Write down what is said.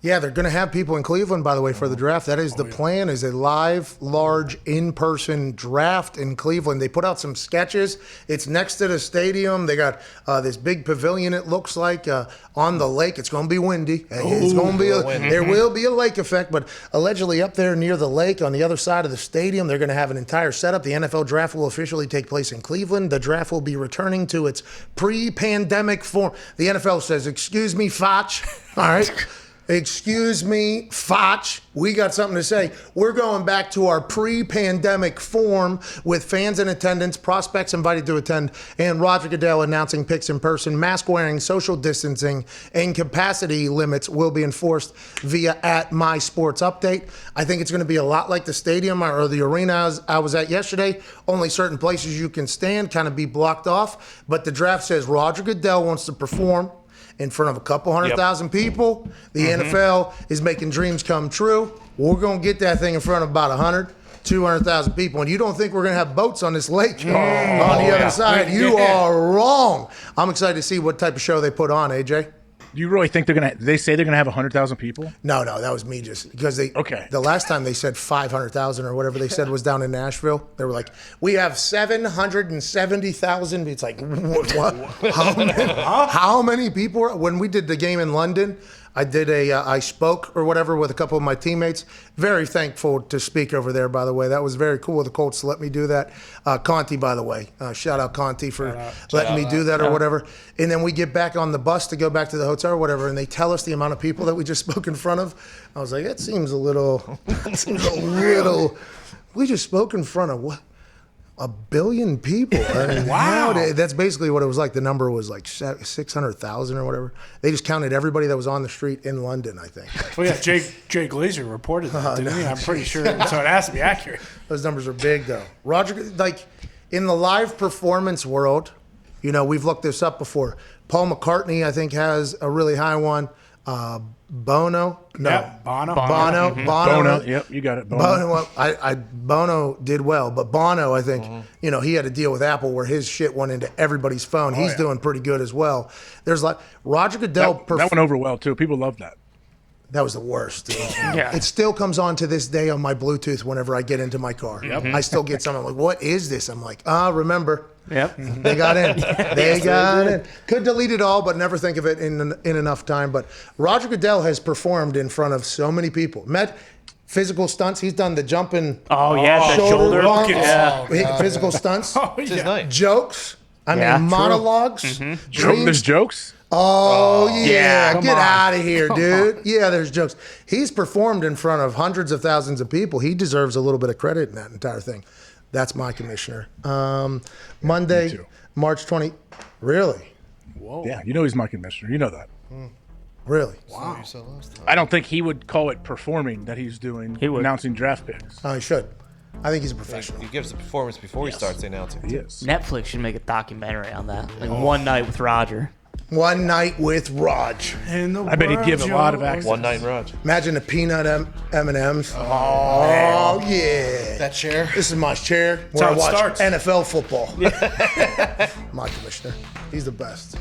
Yeah, they're going to have people in Cleveland, by the way, for the draft. That is the plan, is a live, large, in-person draft in Cleveland. They put out some sketches. It's next to the stadium. They got this big pavilion, it looks like, on the lake. It's going to be windy. It's going to be there will be a lake effect, but allegedly up there near the lake on the other side of the stadium, they're going to have an entire setup. The NFL draft will officially take place in Cleveland. The draft will be returning to its pre-pandemic form. The NFL says, excuse me, Foch. All right. Excuse me, Foch, we got something to say. We're going back to our pre-pandemic form with fans in attendance, prospects invited to attend, and Roger Goodell announcing picks in person. Mask wearing, social distancing, and capacity limits will be enforced via @MySportsUpdate. I think it's going to be a lot like the stadium or the arena I was at yesterday. Only certain places you can stand, kind of be blocked off. But the draft says Roger Goodell wants to perform in front of a couple 100,000 people. The NFL is making dreams come true. We're going to get that thing in front of about 200,000 people. And you don't think we're going to have boats on this lake on the other side. You are wrong. I'm excited to see what type of show they put on, AJ. Do you really think they say they're going to have 100,000 people? No, that was me just because the last time they said 500,000 or whatever they said was down in Nashville. They were like, we have 770,000. It's like, what? How many people? When we did the game in London, I spoke or whatever with a couple of my teammates. Very thankful to speak over there, by the way. That was very cool of the Colts to let me do that. Conti, by the way. Shout out Conti for letting me do that or whatever. And then we get back on the bus to go back to the hotel or whatever, and they tell us the amount of people that we just spoke in front of. I was like, that seems a little, we just spoke in front of what? 1 billion people. I mean, wow. That's basically what it was like. The number was like 600,000 or whatever. They just counted everybody that was on the street in London, I think. Well, yeah, Jay Glazer reported that, didn't he? I'm pretty sure. So it has to be accurate. Those numbers are big, though. Roger, like, in the live performance world, we've looked this up before. Paul McCartney, I think, has a really high one. Bono? No. Yep, Bono. Bono. Yep, you got it. Bono, Bono did well, but Bono, I think, he had a deal with Apple where his shit went into everybody's phone. He's doing pretty good as well. There's like Roger Goodell. That went over well, too. People love that. That was the worst. It still comes on to this day on my Bluetooth whenever I get into my car. Yep. I still get something like, what is this? I'm like, remember. Yep. They got in. They got in. Could delete it all, but never think of it in enough time. But Roger Goodell has performed in front of so many people. Met physical stunts. He's done the jumping. Shoulder bumps, physical stunts. Jokes. Monologues. There's jokes? Oh, yeah. Get out of here, dude. Yeah, there's jokes. He's performed in front of hundreds of thousands of people. He deserves a little bit of credit in that entire thing. That's my commissioner. Monday, March 20. Really? Whoa. Yeah, he's my commissioner. You know that. Really? Wow. I don't think he would call it performing that he's doing, announcing draft picks. He should. I think he's a professional. He gives a performance before he starts the announcing. Yes. Netflix should make a documentary on that. Like One Night with Roger. One Night with Raj. I bet he'd give a lot of access. One Night Raj. Imagine the peanut M&Ms. Oh, yeah. That chair. This is my chair where I watch NFL football. My commissioner. He's the best.